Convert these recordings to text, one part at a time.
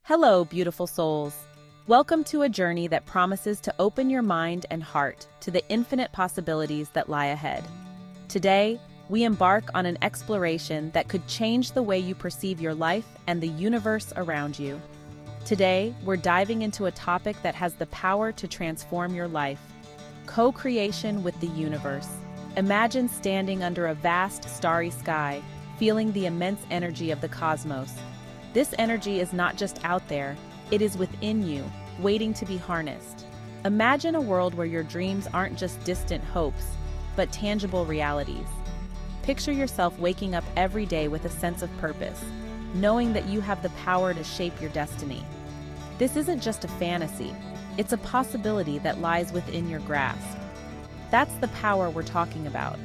Hello, beautiful souls. Welcome to a journey that promises to open your mind and heart to the infinite possibilities that lie ahead. Today, we embark on an exploration that could change the way you perceive your life and the universe around you. Today, we're diving into a topic that has the power to transform your life: co-creation with the universe. Imagine standing under a vast starry sky, feeling the immense energy of the cosmos. This energy is not just out there, it is within you, waiting to be harnessed. Imagine a world where your dreams aren't just distant hopes, but tangible realities. Picture yourself waking up every day with a sense of purpose, knowing that you have the power to shape your destiny. This isn't just a fantasy, it's a possibility that lies within your grasp. That's the power we're talking about.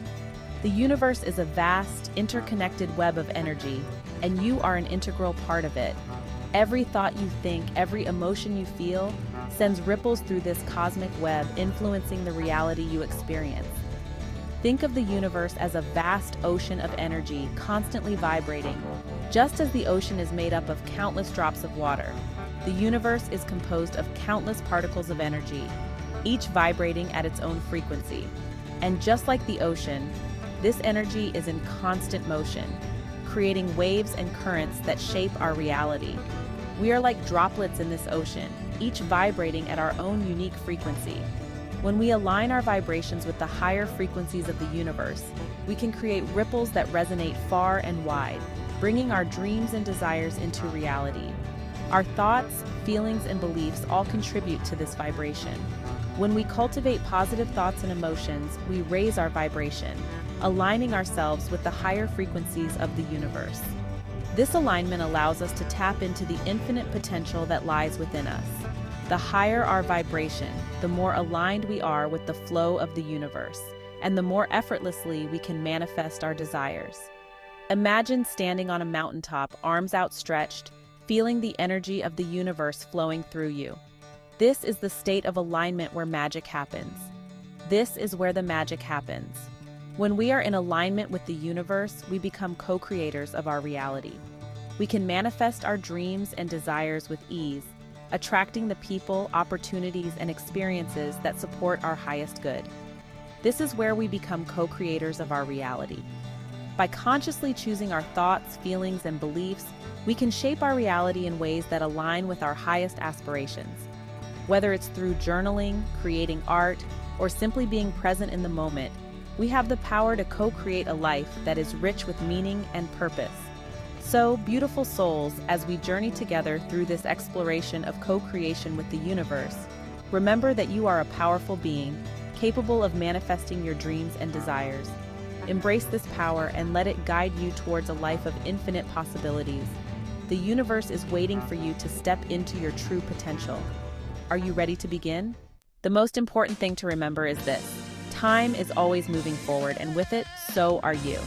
The universe is a vast, interconnected web of energy, and you are an integral part of it. Every thought you think, every emotion you feel, sends ripples through this cosmic web, influencing the reality you experience. Think of the universe as a vast ocean of energy, constantly vibrating. Just as the ocean is made up of countless drops of water, the universe is composed of countless particles of energy, each vibrating at its own frequency. And just like the ocean, this energy is in constant motion, creating waves and currents that shape our reality. We are like droplets in this ocean, each vibrating at our own unique frequency. When we align our vibrations with the higher frequencies of the universe, we can create ripples that resonate far and wide, bringing our dreams and desires into reality. Our thoughts, feelings, and beliefs all contribute to this vibration. When we cultivate positive thoughts and emotions, we raise our vibration, aligning ourselves with the higher frequencies of the universe. This alignment allows us to tap into the infinite potential that lies within us. The higher our vibration, the more aligned we are with the flow of the universe, and the more effortlessly we can manifest our desires. Imagine standing on a mountaintop, arms outstretched, feeling the energy of the universe flowing through you. This is the state of alignment where magic happens. This is where the magic happens. When we are in alignment with the universe, we become co-creators of our reality. We can manifest our dreams and desires with ease, attracting the people, opportunities, and experiences that support our highest good. This is where we become co-creators of our reality. By consciously choosing our thoughts, feelings, and beliefs, we can shape our reality in ways that align with our highest aspirations. Whether it's through journaling, creating art, or simply being present in the moment, we have the power to co-create a life that is rich with meaning and purpose. So, beautiful souls, as we journey together through this exploration of co-creation with the universe, remember that you are a powerful being, capable of manifesting your dreams and desires. Embrace this power and let it guide you towards a life of infinite possibilities. The universe is waiting for you to step into your true potential. Are you ready to begin? The most important thing to remember is this: time is always moving forward, and with it, so are you.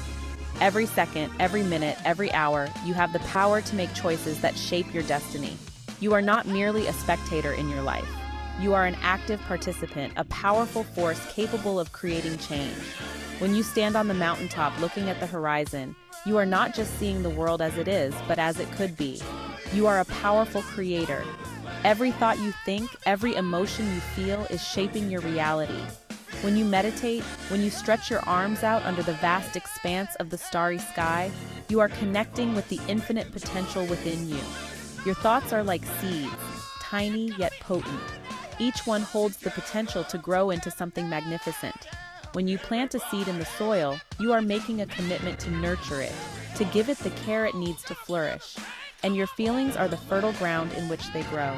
Every second, every minute, every hour, you have the power to make choices that shape your destiny. You are not merely a spectator in your life. You are an active participant, a powerful force capable of creating change. When you stand on the mountaintop looking at the horizon, you are not just seeing the world as it is, but as it could be. You are a powerful creator. Every thought you think, every emotion you feel is shaping your reality. When you meditate, when you stretch your arms out under the vast expanse of the starry sky, you are connecting with the infinite potential within you. Your thoughts are like seeds, tiny yet potent. Each one holds the potential to grow into something magnificent. When you plant a seed in the soil, you are making a commitment to nurture it, to give it the care it needs to flourish. And your feelings are the fertile ground in which they grow.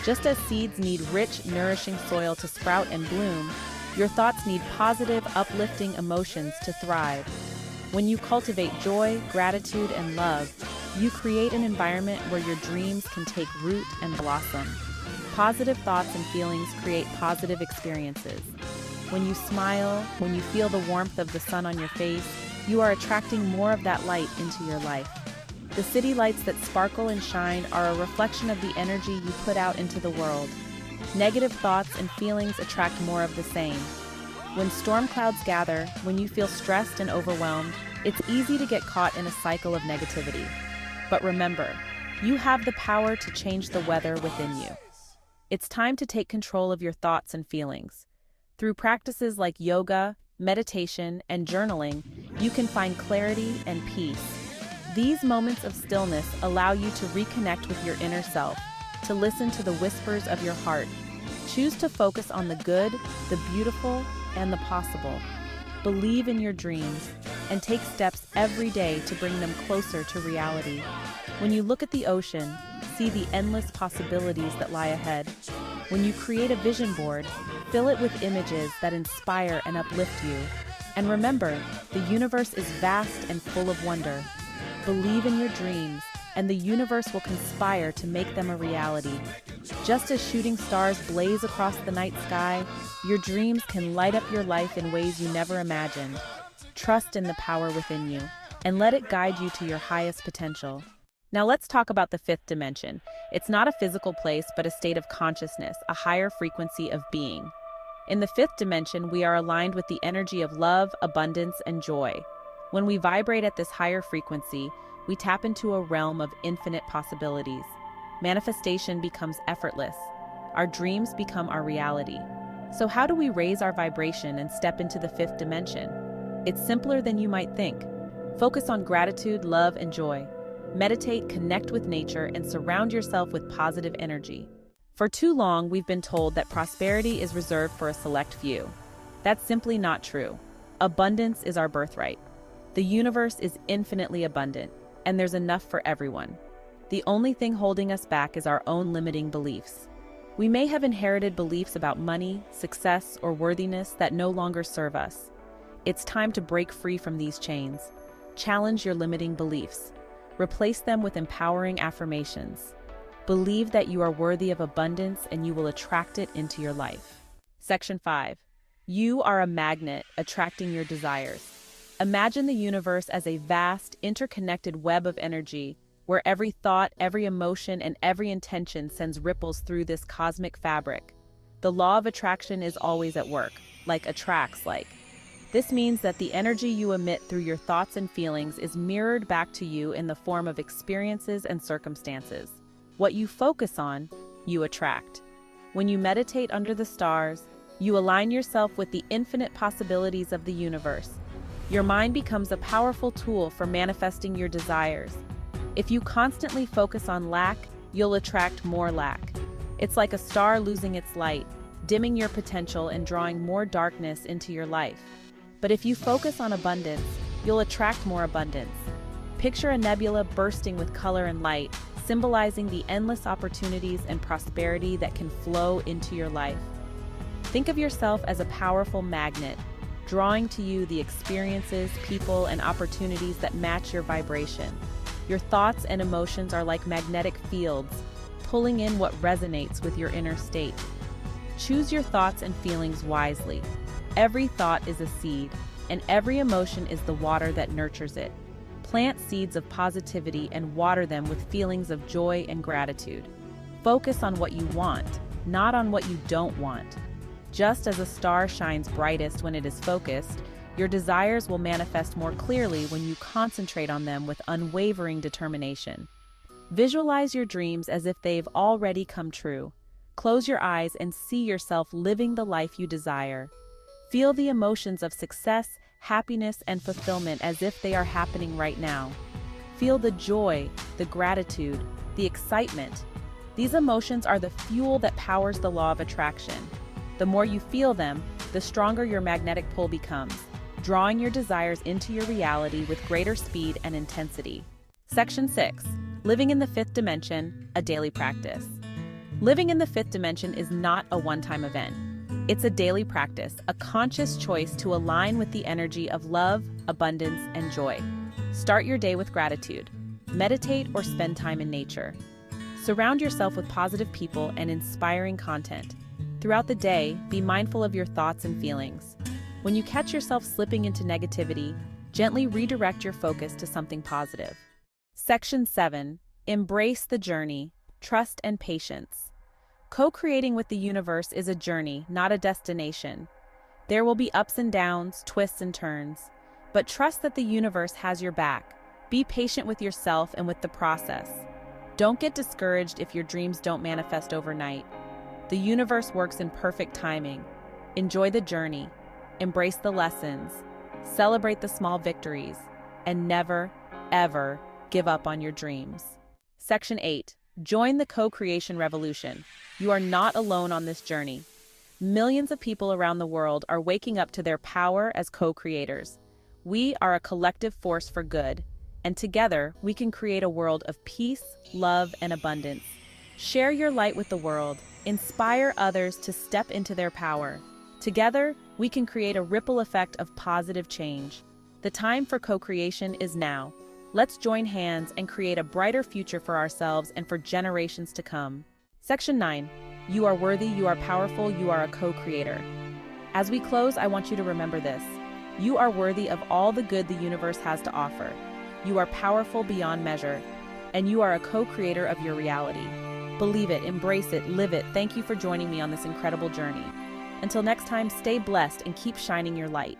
Just as seeds need rich, nourishing soil to sprout and bloom, your thoughts need positive, uplifting emotions to thrive. When you cultivate joy, gratitude, and love, you create an environment where your dreams can take root and blossom. Positive thoughts and feelings create positive experiences. When you smile, when you feel the warmth of the sun on your face, you are attracting more of that light into your life. The city lights that sparkle and shine are a reflection of the energy you put out into the world. Negative thoughts and feelings attract more of the same. When storm clouds gather, when you feel stressed and overwhelmed, it's easy to get caught in a cycle of negativity. But remember, You have the power to change the weather within you. It's time to take control of your thoughts and feelings. Through practices like yoga, meditation, and journaling, you can find clarity and peace. These moments of stillness allow you to reconnect with your inner self, to listen to the whispers of your heart. Choose to focus on the good, the beautiful, and the possible. Believe in your dreams and take steps every day to bring them closer to reality. When you look at the ocean, see the endless possibilities that lie ahead. When you create a vision board, fill it with images that inspire and uplift you. And remember, the universe is vast and full of wonder. Believe in your dreams, and the universe will conspire to make them a reality. Just as shooting stars blaze across the night sky, your dreams can light up your life in ways you never imagined. Trust in the power within you, and let it guide you to your highest potential. Now let's talk about the fifth dimension. It's not a physical place, but a state of consciousness, a higher frequency of being. In the fifth dimension, we are aligned with the energy of love, abundance, and joy. When we vibrate at this higher frequency, we tap into a realm of infinite possibilities. Manifestation becomes effortless. Our dreams become our reality. So how do we raise our vibration and step into the fifth dimension? It's simpler than you might think. Focus on gratitude, love, and joy. Meditate, connect with nature, and surround yourself with positive energy. For too long, we've been told that prosperity is reserved for a select few. That's simply not true. Abundance is our birthright. The universe is infinitely abundant, and there's enough for everyone. The only thing holding us back is our own limiting beliefs. We may have inherited beliefs about money, success, or worthiness that no longer serve us. It's time to break free from these chains. Challenge your limiting beliefs. Replace them with empowering affirmations. Believe that you are worthy of abundance and you will attract it into your life. Section 5. You are a magnet attracting your desires. Imagine the universe as a vast, interconnected web of energy where every thought, every emotion, and every intention sends ripples through this cosmic fabric. The law of attraction is always at work, like attracts like. This means that the energy you emit through your thoughts and feelings is mirrored back to you in the form of experiences and circumstances. What you focus on, you attract. When you meditate under the stars, you align yourself with the infinite possibilities of the universe. Your mind becomes a powerful tool for manifesting your desires. If you constantly focus on lack, you'll attract more lack. It's like a star losing its light, dimming your potential and drawing more darkness into your life. But if you focus on abundance, you'll attract more abundance. Picture a nebula bursting with color and light, symbolizing the endless opportunities and prosperity that can flow into your life. Think of yourself as a powerful magnet, drawing to you the experiences, people, and opportunities that match your vibration. Your thoughts and emotions are like magnetic fields, pulling in what resonates with your inner state. Choose your thoughts and feelings wisely. Every thought is a seed, and every emotion is the water that nurtures it. Plant seeds of positivity and water them with feelings of joy and gratitude. Focus on what you want, not on what you don't want. Just as a star shines brightest when it is focused, your desires will manifest more clearly when you concentrate on them with unwavering determination. Visualize your dreams as if they've already come true. Close your eyes and see yourself living the life you desire. Feel the emotions of success, happiness, and fulfillment as if they are happening right now. Feel the joy, the gratitude, the excitement. These emotions are the fuel that powers the law of attraction. The more you feel them, the stronger your magnetic pull becomes, drawing your desires into your reality with greater speed and intensity. Section 6. Living in the fifth dimension, a daily practice. Living in the fifth dimension is not a one-time event. It's a daily practice, a conscious choice to align with the energy of love, abundance, and joy. Start your day with gratitude. Meditate or spend time in nature. Surround yourself with positive people and inspiring content. Throughout the day, be mindful of your thoughts and feelings. When you catch yourself slipping into negativity, gently redirect your focus to something positive. Section 7. Embrace the journey, trust and patience. Co-creating with the universe is a journey, not a destination. There will be ups and downs, twists and turns, but trust that the universe has your back. Be patient with yourself and with the process. Don't get discouraged if your dreams don't manifest overnight. The universe works in perfect timing. Enjoy the journey, embrace the lessons, celebrate the small victories, and never, ever give up on your dreams. Section 8. Join the co-creation revolution. You are not alone on this journey. Millions of people around the world are waking up to their power as co-creators. We are a collective force for good, and together we can create a world of peace, love, and abundance. Share your light with the world. Inspire others to step into their power. Together, we can create a ripple effect of positive change. The time for co-creation is now. Let's join hands and create a brighter future for ourselves and for generations to come. Section 9. You are worthy, you are powerful, you are a co-creator. As we close, I want you to remember this. You are worthy of all the good the universe has to offer. You are powerful beyond measure, and you are a co-creator of your reality. Believe it, embrace it, live it. Thank you for joining me on this incredible journey. Until next time, stay blessed and keep shining your light.